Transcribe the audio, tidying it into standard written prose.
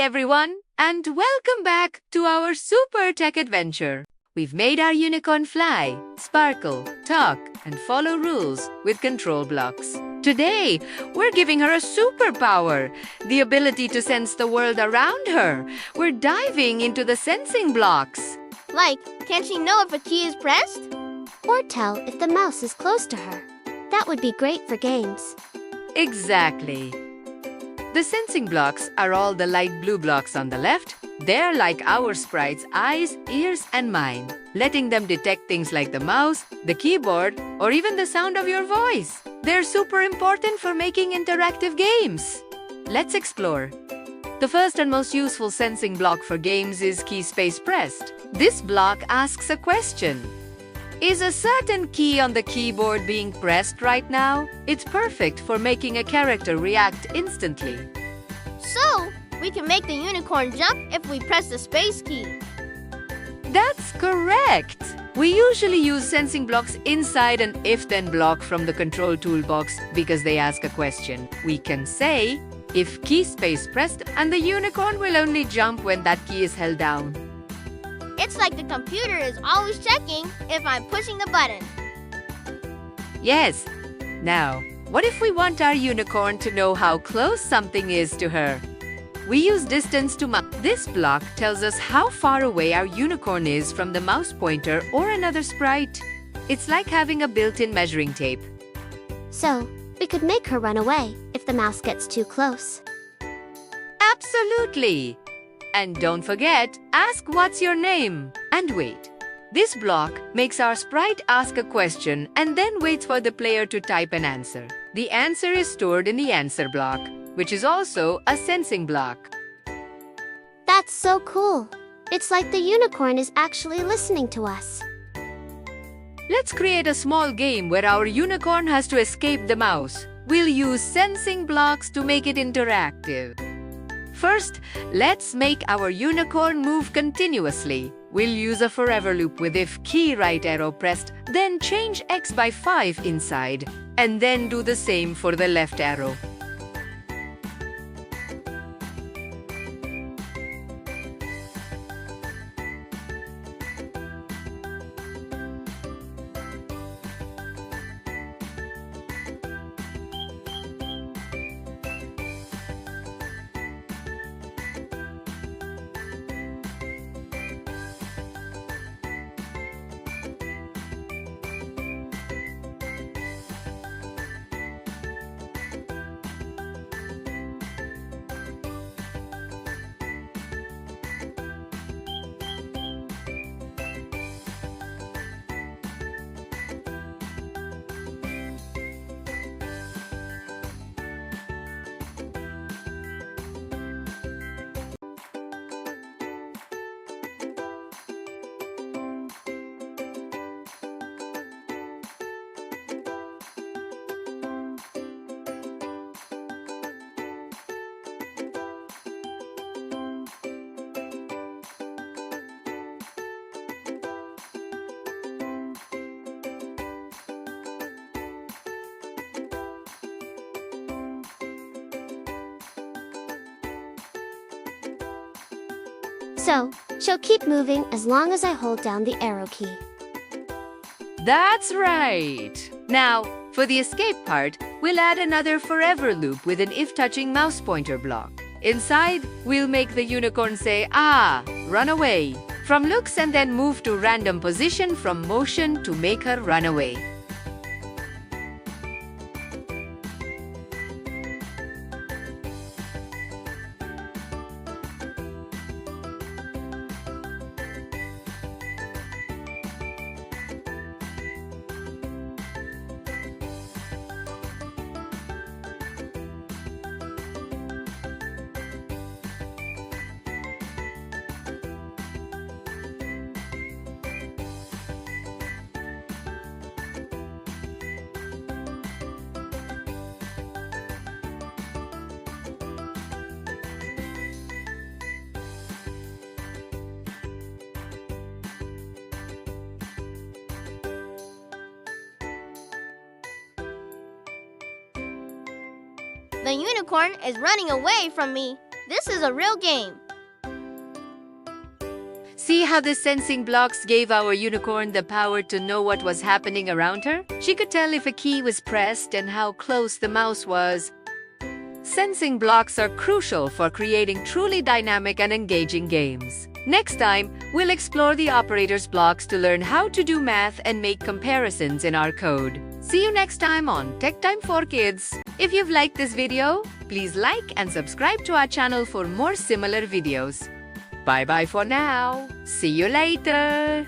everyone, and welcome back to our super tech adventure. We've made our unicorn fly, sparkle, talk, and follow rules with control blocks. Today, we're giving her a superpower, the ability to sense the world around her. We're diving into the sensing blocks. Like, can she know if a key is pressed? Or tell if the mouse is close to her. That would be great for games. Exactly. The sensing blocks are all the light blue blocks on the left. They're like our sprite's eyes, ears, and mind, letting them detect things like the mouse, the keyboard, or even the sound of your voice. They're super important for making interactive games. Let's explore. The first and most useful sensing block for games is key space pressed. This block asks a question. Is a certain key on the keyboard being pressed right now? It's perfect for making a character react instantly. So, we can make the unicorn jump if we press the space key. That's correct! We usually use sensing blocks inside an if-then block from the control toolbox because they ask a question. We can say, if key space pressed, and the unicorn will only jump when that key is held down. It's like the computer is always checking if I'm pushing the button. Yes. Now, what if we want our unicorn to know how close something is to her? We use distance to mouse. This block tells us how far away our unicorn is from the mouse pointer or another sprite. It's like having a built-in measuring tape. So, we could make her run away if the mouse gets too close. Absolutely! And don't forget, ask what's your name. And wait. This block makes our sprite ask a question and then waits for the player to type an answer. The answer is stored in the answer block, which is also a sensing block. That's so cool. It's like the unicorn is actually listening to us. Let's create a small game where our unicorn has to escape the mouse. We'll use sensing blocks to make it interactive. First, let's make our unicorn move continuously. We'll use a forever loop with if key right arrow pressed, then change X by 5 inside, and then do the same for the left arrow. So, she'll keep moving as long as I hold down the arrow key. That's right! Now, for the escape part, we'll add another forever loop with an if-touching mouse pointer block. Inside, we'll make the unicorn say, "Ah!" run away. From looks and then move to random position from motion to make her run away. The unicorn is running away from me. This is a real game. See how the sensing blocks gave our unicorn the power to know what was happening around her? She could tell if a key was pressed and how close the mouse was. Sensing blocks are crucial for creating truly dynamic and engaging games. Next time, we'll explore the operator's blocks to learn how to do math and make comparisons in our code. See you next time on Tech Time for Kids. If you've liked this video, please like and subscribe to our channel for more similar videos. Bye-bye for now. See you later.